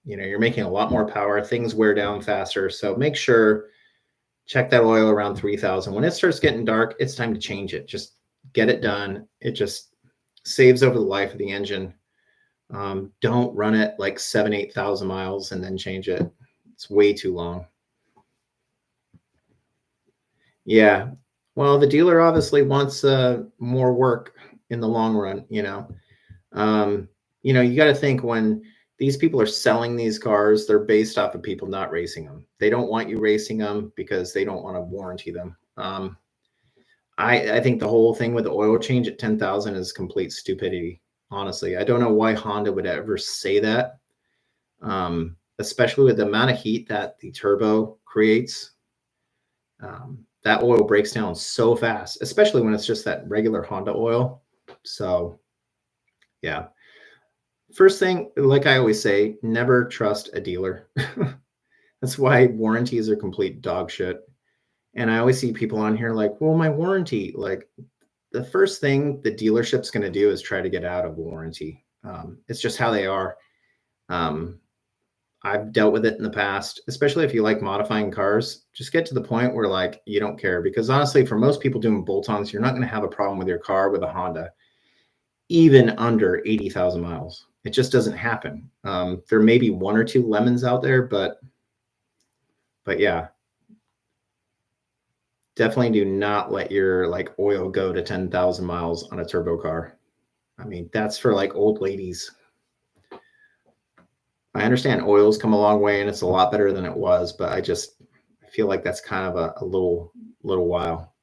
You're making a lot more power. Things wear down faster. So make sure, check that oil around 3,000. When it starts getting dark, it's time to change it. Just get it done. It just saves over the life of the engine. Don't run it like 8,000 miles and then change it. It's way too long. Yeah. Well, the dealer obviously wants more work in the long run, you got to think, when these people are selling these cars, they're based off of people not racing them. They don't want you racing them because they don't want to warranty them. I think the whole thing with the oil change at 10,000 is complete stupidity. Honestly, I don't know why Honda would ever say that, especially with the amount of heat that the turbo creates. That oil breaks down so fast, especially when it's just that regular Honda oil. So, yeah. First thing, like I always say, never trust a dealer. That's why warranties are complete dog shit. And I always see people on here like, well, my warranty, like the first thing the dealership's going to do is try to get out of warranty. It's just how they are. I've dealt with it in the past, especially if you like modifying cars. Just get to the point where like you don't care, because honestly, for most people doing bolt-ons, you're not going to have a problem with your car with a Honda, even under 80,000 miles. It just doesn't happen. There may be one or two lemons out there, but yeah, definitely do not let your like oil go to 10,000 miles on a turbo car. I mean, that's for like old ladies. I understand oil's come a long way and it's a lot better than it was, but I feel like that's kind of a little while.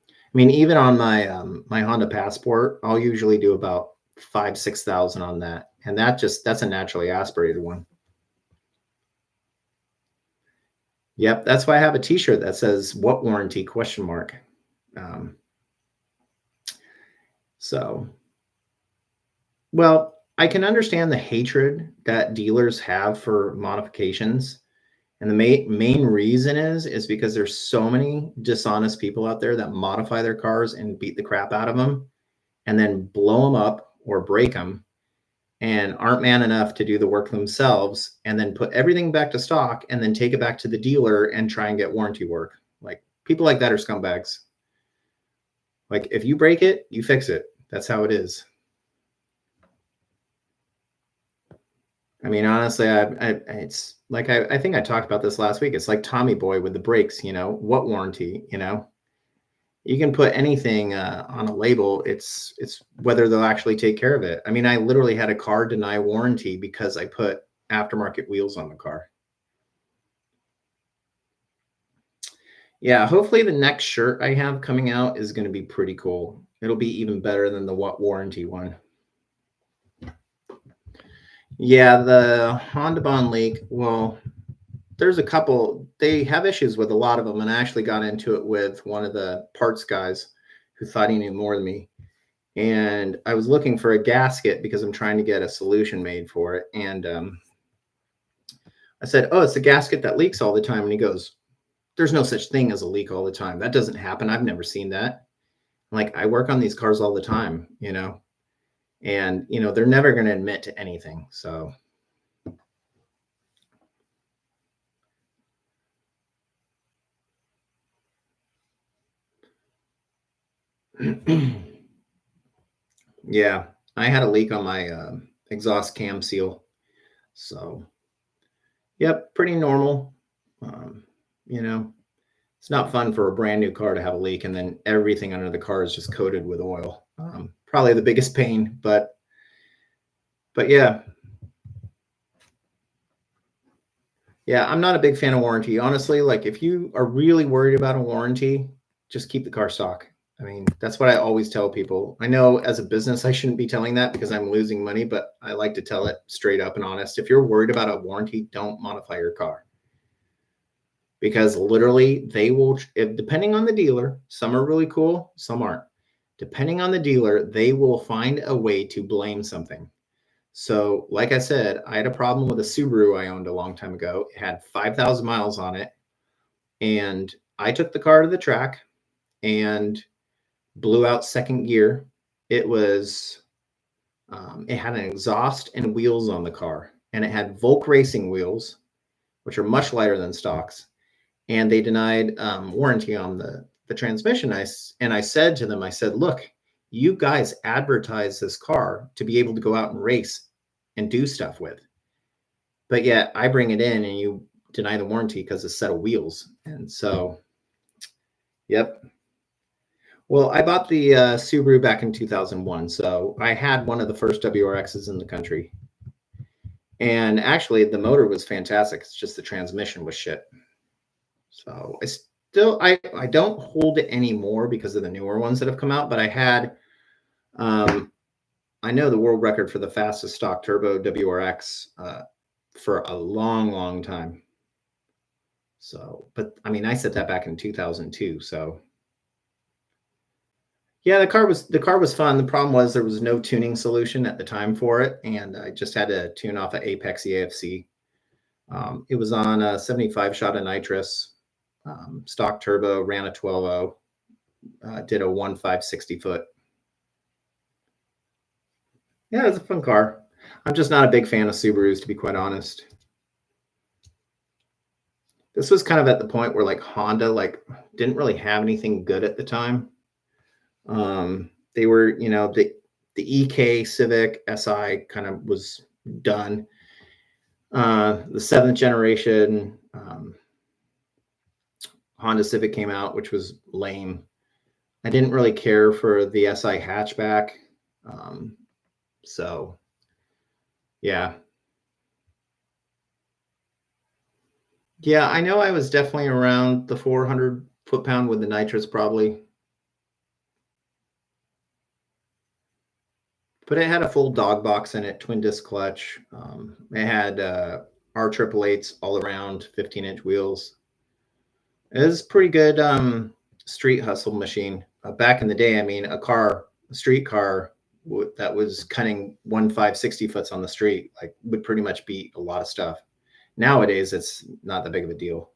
I mean, even on my Honda Passport, I'll usually do about 5,000-6,000 on that, and that's a naturally aspirated one. Yep, that's why I have a T-shirt that says "What warranty?" ? So, well, I can understand the hatred that dealers have for modifications. And the main reason is because there's so many dishonest people out there that modify their cars and beat the crap out of them and then blow them up or break them and aren't man enough to do the work themselves and then put everything back to stock and then take it back to the dealer and try and get warranty work. Like, people like that are scumbags. Like, if you break it, you fix it. That's how it is. I mean, honestly, it's like, I think I talked about this last week. It's like Tommy Boy with the brakes, what warranty, you can put anything on a label. It's whether they'll actually take care of it. I mean, I literally had a car deny warranty because I put aftermarket wheels on the car. Yeah, hopefully the next shirt I have coming out is going to be pretty cool. It'll be even better than the what warranty one. Yeah, the Honda Bond leak. Well, there's a couple. They have issues with a lot of them, and I actually got into it with one of the parts guys who thought he knew more than me. And I was looking for a gasket because I'm trying to get a solution made for it. And I said, "Oh, it's a gasket that leaks all the time." And he goes, "There's no such thing as a leak all the time. That doesn't happen. I've never seen that." Like, I work on these cars all the time, and they're never going to admit to anything. So Yeah, I had a leak on my exhaust cam seal. So, yep, pretty normal. Um, you know, it's not fun for a brand new car to have a leak and then everything under the car is just coated with oil. Probably the biggest pain, but yeah, yeah, I'm not a big fan of warranty. Honestly, like if you are really worried about a warranty, just keep the car stock. I mean, that's what I always tell people. I know as a business, I shouldn't be telling that because I'm losing money, but I like to tell it straight up and honest. If you're worried about a warranty, don't modify your car because literally they will, if, depending on the dealer, some are really cool, some aren't. Depending on the dealer, they will find a way to blame something. So, like I said, I had a problem with a Subaru I owned a long time ago. It had 5,000 miles on it. And I took the car to the track and blew out second gear. It was, it had an exhaust and wheels on the car. And it had Volk racing wheels, which are much lighter than stocks. And they denied warranty on the transmission. I said to them, I said, look, you guys advertise this car to be able to go out and race and do stuff with. But yet I bring it in and you deny the warranty because it's a set of wheels. And so, yep. Well, I bought the Subaru back in 2001. So I had one of the first WRXs in the country. And actually, the motor was fantastic. It's just the transmission was shit. So I don't hold it anymore because of the newer ones that have come out. But I had, I know the world record for the fastest stock turbo WRX for a long, long time. So, but I mean, I set that back in 2002. So, yeah, the car was fun. The problem was there was no tuning solution at the time for it, and I just had to tune off an Apex EAFC. It was on a 75 shot of nitrous, stock turbo, ran a 12.0, did a 1.560 foot. Yeah, it was a fun car. I'm just not a big fan of Subarus, to be quite honest. This was kind of at the point where like Honda like didn't really have anything good at the time. They were, the EK Civic Si kind of was done. The seventh generation Honda Civic came out, which was lame. I didn't really care for the Si hatchback. So, yeah. Yeah, I know I was definitely around the 400 foot-pound with the nitrous probably. But it had a full dog box in it, twin disc clutch. It had R888s all around, 15-inch wheels. It was pretty good street hustle machine. Back in the day, I mean, a street car that was cutting 1.560 foots on the street, like would pretty much beat a lot of stuff. Nowadays, it's not that big of a deal.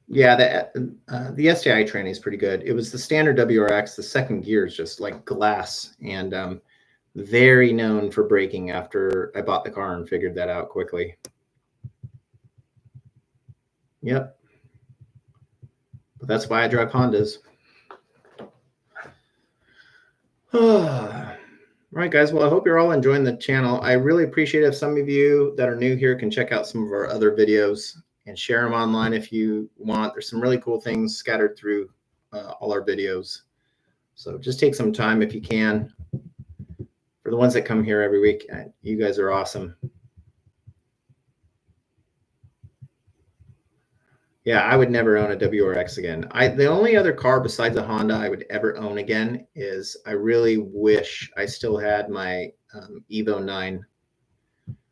Yeah, the STI training is pretty good. It was the standard WRX. The second gear is just like glass and very known for braking after I bought the car and figured that out quickly. Yep. But that's why I drive Hondas. All right, guys. Well, I hope you're all enjoying the channel. I really appreciate if some of you that are new here can check out some of our other videos and share them online if you want. There's some really cool things scattered through all our videos. So just take some time if you can. For the ones that come here every week, you guys are awesome. Yeah, I would never own a WRX again. The only other car besides a Honda I would ever own again is I really wish I still had my Evo 9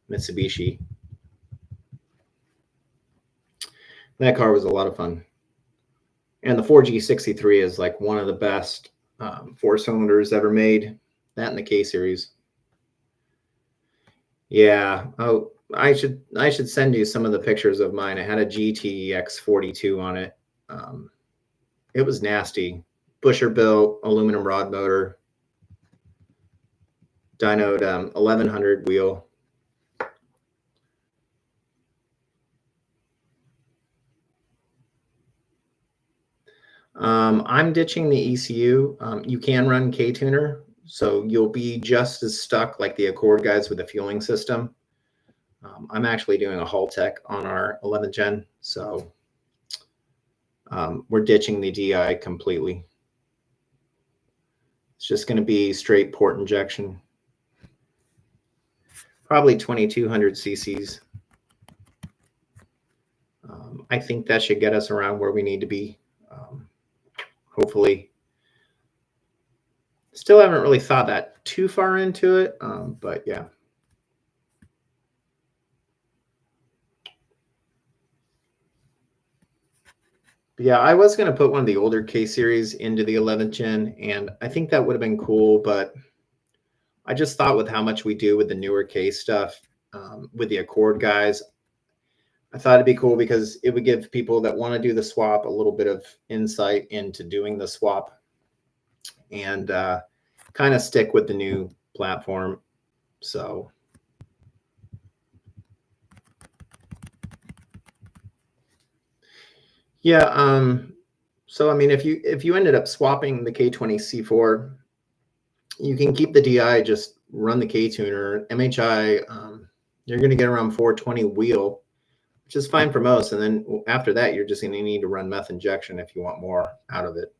Mitsubishi. That car was a lot of fun. And the 4G63 is like one of the best four cylinders ever made. That in the K series. Yeah. Oh, I should send you some of the pictures of mine. I had a GTX 42 on it. It was nasty. Busher built aluminum rod motor, dynoed 1100 wheel. I'm ditching the ECU. You can run K-Tuner, so you'll be just as stuck like the Accord guys with the fueling system. I'm actually doing a Haltech on our 11th gen, so we're ditching the DI completely. It's just going to be straight port injection, probably 2200 cc's. I think that should get us around where we need to be. Hopefully. Still haven't really thought that too far into it, but yeah. But yeah, I was going to put one of the older K series into the 11th gen, and I think that would have been cool, but I just thought with how much we do with the newer K stuff, with the Accord guys, I thought it'd be cool because it would give people that want to do the swap a little bit of insight into doing the swap and kind of stick with the new platform. So yeah, so I mean, if you ended up swapping the K20 C4, you can keep the DI, just run the K-Tuner. MHI, you're going to get around 420 wheel, which is fine for most. And then after that, you're just going to need to run meth injection if you want more out of it.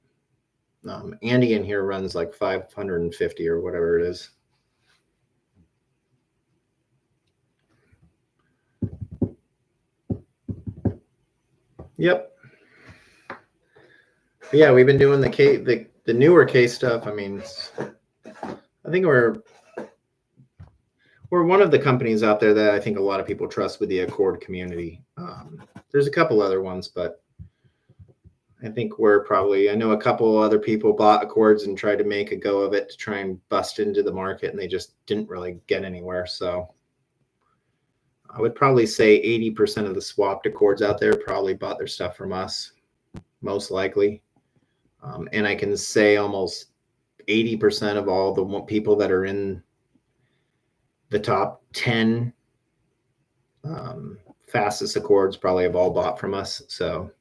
Andy in here runs like 550 or whatever it is. Yep. But yeah, we've been doing the newer K stuff. I mean, I think we're one of the companies out there that I think a lot of people trust with the Accord community. There's a couple other ones, but I think we're probably, I know a couple other people bought Accords and tried to make a go of it to try and bust into the market, and they just didn't really get anywhere. So I would probably say 80% of the swapped Accords out there probably bought their stuff from us, most likely. And I can say almost 80% of all the people that are in the top 10 fastest Accords probably have all bought from us. So,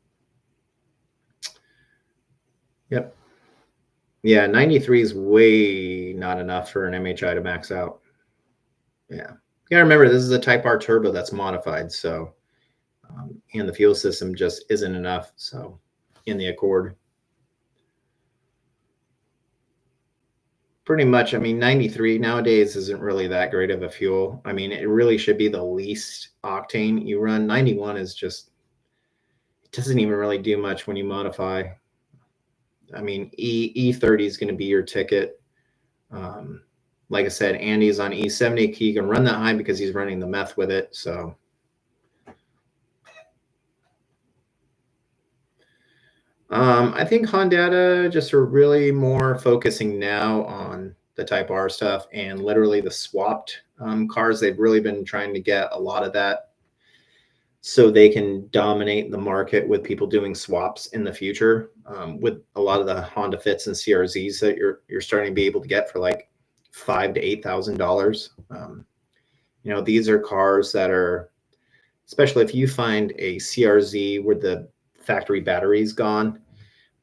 yep. Yeah, 93 is way not enough for an MHI to max out. Yeah. You gotta remember, this is a Type R turbo that's modified. So, and the fuel system just isn't enough. So, in the Accord. Pretty much, I mean, 93 nowadays isn't really that great of a fuel. I mean, it really should be the least octane you run. 91 is just, it doesn't even really do much when you modify. I mean, E30 is going to be your ticket. Like I said, Andy's on E70. He can run that high because he's running the meth with it. So I think Honda just are really more focusing now on the Type R stuff and literally the swapped cars. They've really been trying to get a lot of that so they can dominate the market with people doing swaps in the future, with a lot of the Honda Fits and CRZs that you're starting to be able to get for like $5,000 to $8,000. You know, these are cars that are, especially if you find a CRZ where the factory battery's gone.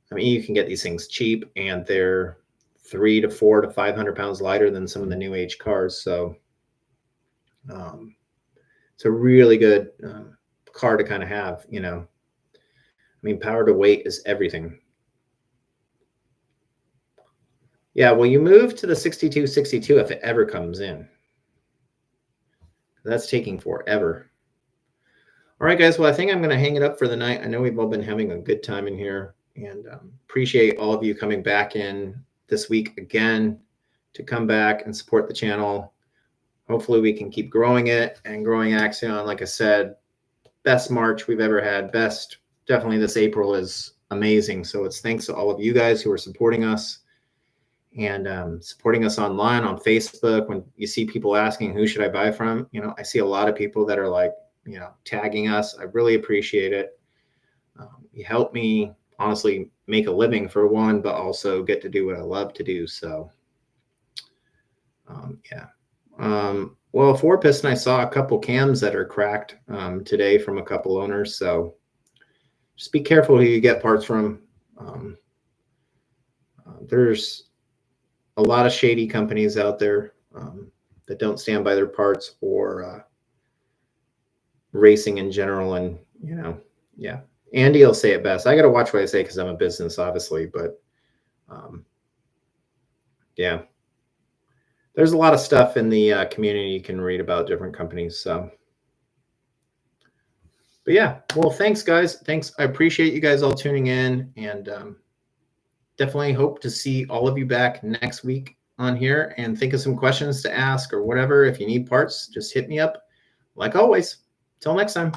I mean, you can get these things cheap, and they're 300 to 400 to 500 pounds lighter than some of the new age cars. So it's a really good car to kind of have, you know. I mean, power to weight is everything. Yeah, well, you move to the 6262 if it ever comes in. That's taking forever. All right, guys. Well, I think I'm going to hang it up for the night. I know we've all been having a good time in here, and appreciate all of you coming back in this week again to come back and support the channel. Hopefully we can keep growing it and growing Axion. Like I said, best March we've ever had. Best, definitely this April is amazing. So it's thanks to all of you guys who are supporting us and supporting us online on Facebook. When you see people asking, who should I buy from? You know, I see a lot of people that are like, you know, tagging us. I really appreciate it. You help me honestly make a living for one, but also get to do what I love to do. So yeah. Well, 4-piston, I saw a couple cams that are cracked today from a couple owners. So just be careful who you get parts from. There's a lot of shady companies out there that don't stand by their parts or racing in general. And, yeah. Andy will say it best. I got to watch what I say because I'm a business, obviously. But, yeah. There's a lot of stuff in the community you can read about different companies. So, but yeah, well, thanks, guys. Thanks. I appreciate you guys all tuning in, and definitely hope to see all of you back next week on here, and think of some questions to ask or whatever. If you need parts, just hit me up. Like always, till next time.